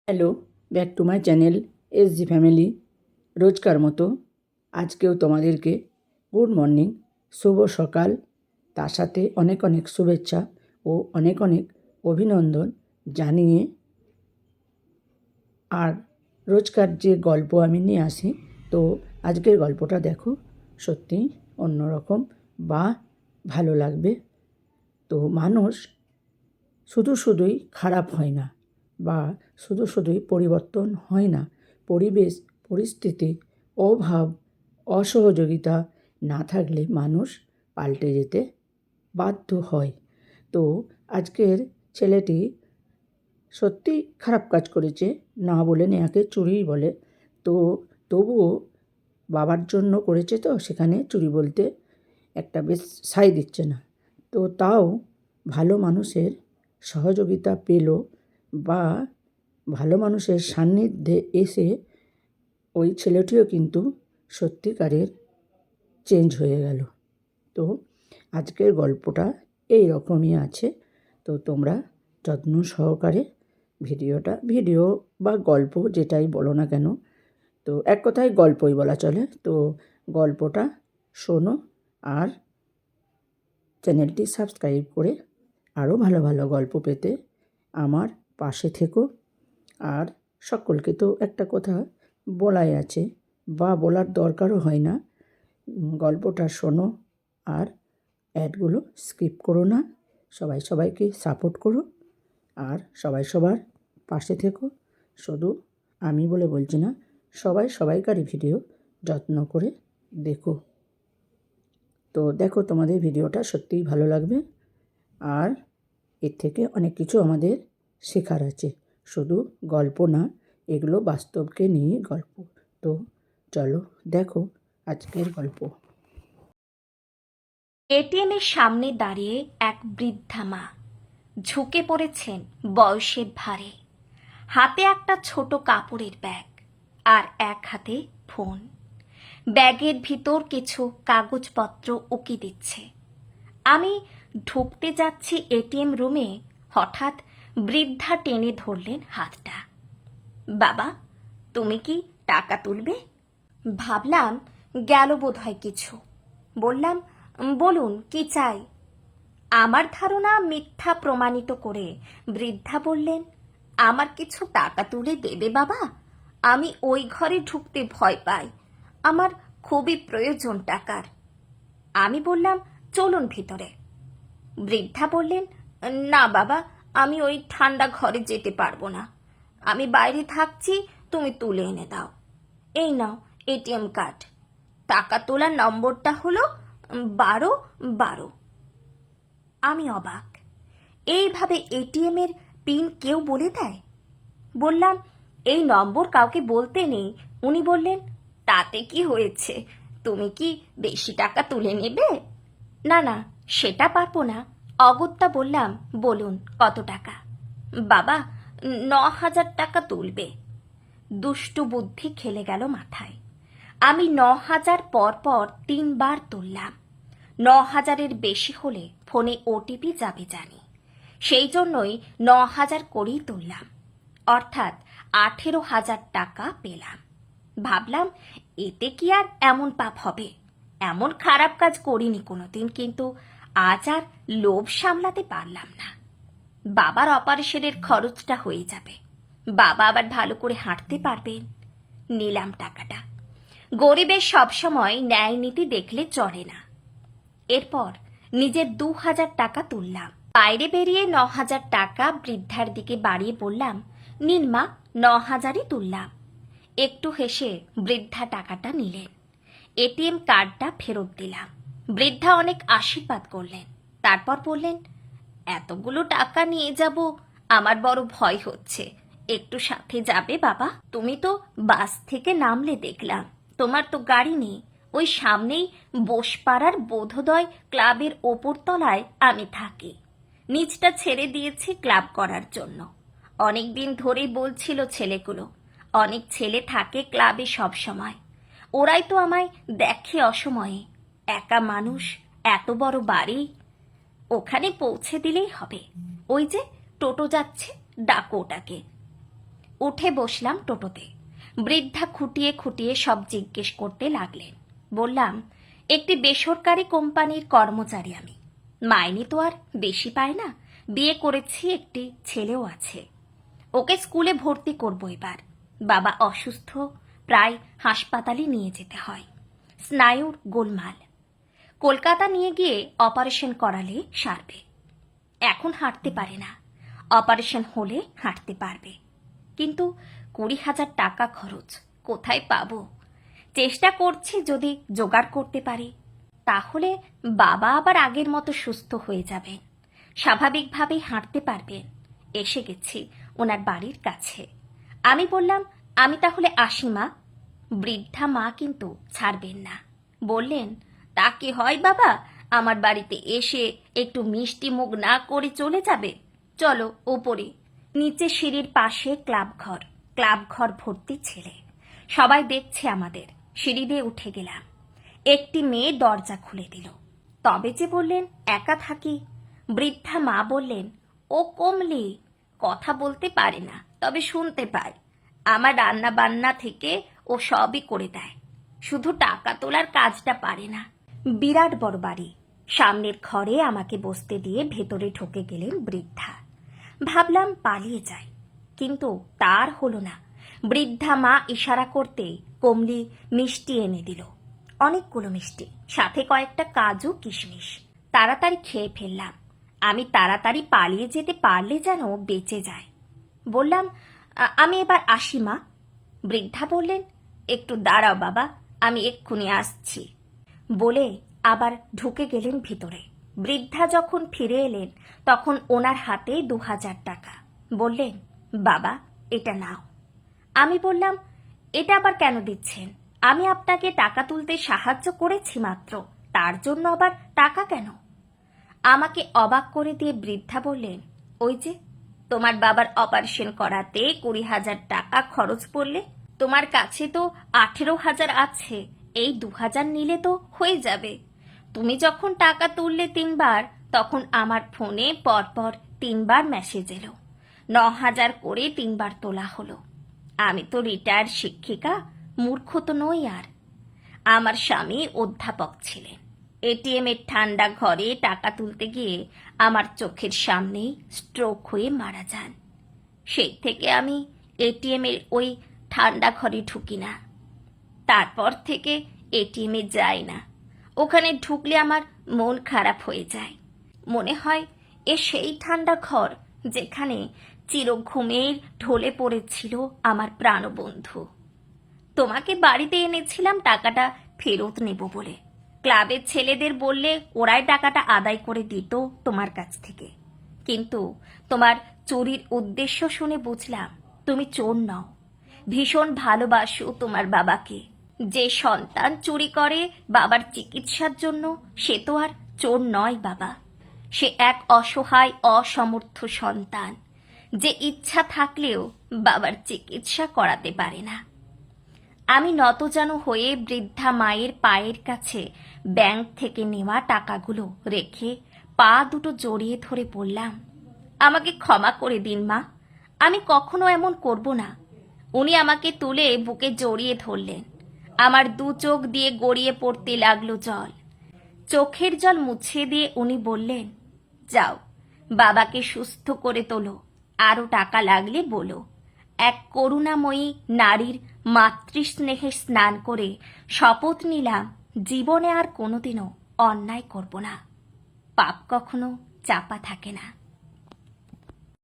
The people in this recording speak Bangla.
Hello, back to my channel SG family. রোজকার মতো আজকেও তোমাদেরকে গুড মর্নিং, শুভ সকাল, তার সাথে অনেক অনেক শুভেচ্ছা ও অনেক অনেক অভিনন্দন জানিয়ে আর রোজকার যে গল্প আমি নিয়ে আসি, তো আজকের গল্পটা দেখো, সত্যিই অন্যরকম বা ভালো লাগবে। তো মানুষ শুধুই খারাপ হয় না বা শুধুই পরিবর্তন হয় না। পরিবেশ পরিস্থিতি, অভাব, অসহযোগিতা না থাকলে মানুষ পাল্টে যেতে বাধ্য হয়। তো আজকের ছেলেটি সত্যিই খারাপ কাজ করেছে, না বলে নেহাকে চুরিই বলে। তো তবুও বাবার জন্য করেছে, তো সেখানে চুরি বলতে একটা বেশ সায় দিচ্ছে না। তো তাও ভালো মানুষের সহযোগিতা পেল বা ভালো মানুষের সান্নিধ্যে এসে ওই ছেলেটিও কিন্তু সত্যিকারের চেঞ্জ হয়ে গেল। তো আজকের গল্পটা এই রকমই আছে। তো তোমরা যত্ন সহকারে ভিডিও বা গল্প যেটাই বলো না কেন, তো এক কথায় গল্পই বলা চলে। তো গল্পটা শোনো আর চ্যানেলটি সাবস্ক্রাইব করে আরও ভালো ভালো গল্প পেতে আমার পাশে থেকো। আর সকলকে তো একটা কথা বলাই আছে বা বলার দরকারও হয় না, গল্পটা শোনো আর অ্যাডগুলো স্কিপ করো না। সবাইকে সাপোর্ট করো আর সবার পাশে থেকো। শুধু আমি বলে বলছি না, সবাইকারই ভিডিও যত্ন করে দেখো। তো দেখো, তোমাদের ভিডিওটা সত্যিই ভালো লাগবে আর এর থেকে অনেক কিছু আমাদের শেখার আছে। শুধু গল্প না, এগুলো বাস্তবকে নিয়ে গল্প। তো চলো দেখো আজকের গল্প। এটিএমের সামনে দাঁড়িয়ে এক বৃদ্ধা মা ঝুঁকে পড়েছেন বয়সের ভারে। হাতে একটা ছোট কাপড়ের ব্যাগ আর এক হাতে ফোন। ব্যাগের ভিতর কিছু কাগজপত্র উকি দিচ্ছে। আমি ঢুকতে যাচ্ছি এটিএম রুমে, হঠাৎ বৃদ্ধা টেনে ধরলেন হাতটা। বাবা, তুমি কি টাকা তুলবে? ভাবলাম গেল বোধহয় কিছু। বললাম, বলুন কি চাই। আমার ধারণা মিথ্যা প্রমাণিত করে বৃদ্ধা বললেন, আমার কিছু টাকা তুলে দেবে বাবা? আমি ওই ঘরে ঢুকতে ভয় পাই, আমার খুবই প্রয়োজন টাকার। আমি বললাম, চলুন ভিতরে। বৃদ্ধা বললেন, না বাবা, আমি ওই ঠান্ডা ঘরে যেতে পারবো না, আমি বাইরে থাকছি, তুমি তুলে এনে দাও। এই নাও এটিএম কার্ড, টাকা তোলার নম্বরটা হলো 1212। আমি অবাক, এইভাবে এটিএম এর পিন কেউ বলে দেয়? বললাম, এই নম্বর কাউকে বলতে নেই। উনি বললেন, তাতে কি হয়েছে, তুমি কি বেশি টাকা তুলে নেবে? না না, সেটা পারবো না। অগত্যা বললাম, বলুন কত টাকা? বাবা, 9,000 টাকা তুলবে। দুষ্টু বুদ্ধি খেলে গেল মাথায়। আমি 9,000 পর 3বার তুললাম। 9,000-এর বেশি হলে ফোনে ওটিপি যাবে জানি, সেই জন্যই 9,000 করেই তুললাম, অর্থাৎ 18,000 টাকা পেলাম। ভাবলাম, এতে কি আর এমন পাপ হবে? এমন খারাপ কাজ করিনি কোনোদিন, কিন্তু আজ আর লোভ সামলাতে পারলাম না। বাবার অপারেশনের খরচটা হয়ে যাবে, বাবা আবার ভালো করে হাঁটতে পারবেন। নিলাম টাকাটা। গরিবের সবসময় ন্যায় নীতি দেখলে চলে না। এরপর নিজের 2,000 টাকা তুললাম। বাইরে বেরিয়ে 9,000 টাকা বৃদ্ধার দিকে বাড়িয়ে বললাম, নিন মা, 9,000-ই তুললাম। একটু হেসে বৃদ্ধা টাকাটা নিলেন। এটিএম কার্ডটা ফেরত দিলাম। বৃদ্ধা অনেক আশীর্বাদ করলেন, তারপর বললেন, এতগুলো টাকা নিয়ে যাব, আমার বড় ভয় হচ্ছে, একটু সাথে যাবে বাবা? তুমি তো বাস থেকে নামলে দেখলাম, তোমার তো গাড়ি নেই। ওই সামনেই বোসপাড়ার বোধোদয় ক্লাবের ওপর তলায় আমি থাকি। নিচটা ছেড়ে দিয়েছি ক্লাব করার জন্য। অনেকদিন ধরেই বলছিল ছেলেগুলো, অনেক ছেলে থাকে ক্লাবে সব সময়, ওরাই তো আমায় দেখে অসময়ে। একা মানুষ, এত বড় বাড়ি, ওখানে পৌঁছে দিলেই হবে। ওই যে টোটো যাচ্ছে, ডাকো ওটাকে। উঠে বসলাম টোটোতে। বৃদ্ধা খুঁটিয়ে খুঁটিয়ে সব জিজ্ঞেস করতে লাগলেন। বললাম, একটি বেসরকারি কোম্পানির কর্মচারী আমি। মাইনে তো আর বেশি পায় না, বিয়ে করেছি, একটি ছেলেও আছে। ওকে স্কুলে ভর্তি করব এবার। বাবা অসুস্থ, প্রায় হাসপাতালে নিয়ে যেতে হয়, স্নায়ুর গোলমাল। কলকাতা নিয়ে গিয়ে অপারেশন করালে সারবে। এখন হাঁটতে পারে না, অপারেশন হলে হাঁটতে পারবে। কিন্তু 20,000 টাকা খরচ, কোথায় পাবো? চেষ্টা করছি যদি জোগাড় করতে পারি, তাহলে বাবা আবার আগের মতো সুস্থ হয়ে যাবেন, স্বাভাবিকভাবেই হাঁটতে পারবেন। এসে গেছি ওনার বাড়ির কাছে। আমি বললাম, আমি তাহলে আসি মা। বৃদ্ধা মা কিন্তু ছাড়বেন না। বললেন, তা কি হয় বাবা, আমার বাড়িতে এসে একটু মিষ্টি মুখ না করে চলে যাবে? চলো ওপরে। নিচে সিঁড়ির পাশে ক্লাব ঘর ভর্তি ছেলে, সবাই দেখছে আমাদের। সিঁড়ি দিয়ে উঠে গেলাম। একটি মেয়ে দরজা খুলে দিল। তবে যে বললেন একা থাকি। বৃদ্ধা মা বললেন, ও কমলি, কথা বলতে পারে না, তবে শুনতে পায়। আমার রান্না বান্না থেকে ও সবই করে দেয়, শুধু টাকা তোলার কাজটা পারে না। বিরাট বড় বাড়ি, সামনের ঘরে আমাকে বসতে দিয়ে ভেতরে ঢুকে গেলেন বৃদ্ধা। ভাবলাম পালিয়ে যাই, কিন্তু তার হলো না। বৃদ্ধা মা ইশারা করতে কমলি মিষ্টি এনে দিল, অনেকগুলো মিষ্টি, সাথে কয়েকটা কাজু কিশমিশ। তাড়াতাড়ি খেয়ে ফেললাম। আমি তাড়াতাড়ি পালিয়ে যেতে পারলে যেন বেঁচে যায়। বললাম, আমি এবার আসি মা। বৃদ্ধা বললেন, একটু দাঁড়াও বাবা, আমি এক্ষুনি আসছি বলে আবার ঢুকে গেলেন ভিতরে। বৃদ্ধা যখন ফিরে এলেন তখন ওনার হাতে 2,000 টাকা। বললেন, বাবা এটা নাও। আমি বললাম, এটা আবার কেন দিচ্ছেন? আমি আপনাকে টাকা তুলতে সাহায্য করেছি মাত্র, তার জন্য আবার টাকা কেন? আমাকে অবাক করে দিয়ে বৃদ্ধা বললেন, ওই যে তোমার বাবার অপারেশন করাতে 20,000 টাকা খরচ পড়লে, তোমার কাছে তো 18,000 আছে, এই 2,000 নিলে তো হয়ে যাবে। তুমি যখন টাকা তুললে 3 বার, তখন আমার ফোনে পরপর 3 বার মেসেজ এলো, 9,000 করে 3 বার তোলা হলো। আমি তো রিটায়ার্ড শিক্ষিকা, মূর্খ তো নই আর। আমার স্বামী অধ্যাপক ছিলেন। এটিএম এর ঠান্ডা ঘরে টাকা তুলতে গিয়ে আমার চোখের সামনেই স্ট্রোক হয়ে মারা যান। সেই থেকে আমি এটিএম এর ওই ঠান্ডা ঘরে ঢুকি না। তারপর থেকে এটিএম এ যাই না। ওখানে ঢুকলে আমার মন খারাপ হয়ে যায়। মনে হয় এ সেই ঠান্ডা ঘর যেখানে চিরঘুমের ঢলে পড়েছিল আমার প্রাণবন্ধু। তোমাকে বাড়িতে এনেছিলাম টাকাটা ফেরত নেব বলে। ক্লাবের ছেলেদের বললে ওরাই টাকাটা আদায় করে দিত তোমার কাছ থেকে। কিন্তু তোমার চুরির উদ্দেশ্য শুনে বুঝলাম তুমি চোর নও, ভীষণ ভালোবাসো তোমার বাবাকে। যে সন্তান চুরি করে বাবার চিকিৎসার জন্য, সে তো আর চোর নয় বাবা। সে এক অসহায় অসমর্থ সন্তান, যে ইচ্ছা থাকলেও বাবার চিকিৎসা করাতে পারে না। আমি নতজানু হয়ে বৃদ্ধা মায়ের পায়ের কাছে ব্যাংক থেকে নেওয়া টাকাগুলো রেখে পা দুটো জড়িয়ে ধরে বললাম, আমাকে ক্ষমা করে দিন মা, আমি কখনো এমন করব না। উনি আমাকে তুলে বুকে জড়িয়ে ধরলেন। আমার 2 চোখ দিয়ে গড়িয়ে পড়তে লাগলো জল। চোখের জল মুছে দিয়ে উনি বললেন, যাও বাবাকে সুস্থ করে তোলো, আরো টাকা লাগলে বলো। এক করুণাময়ী নারীর মাতৃস্নেহে স্নান করে শপথ নিলাম জীবনে আর কোনোদিনও অন্যায় করব না। পাপ কখনো চাপা থাকে না।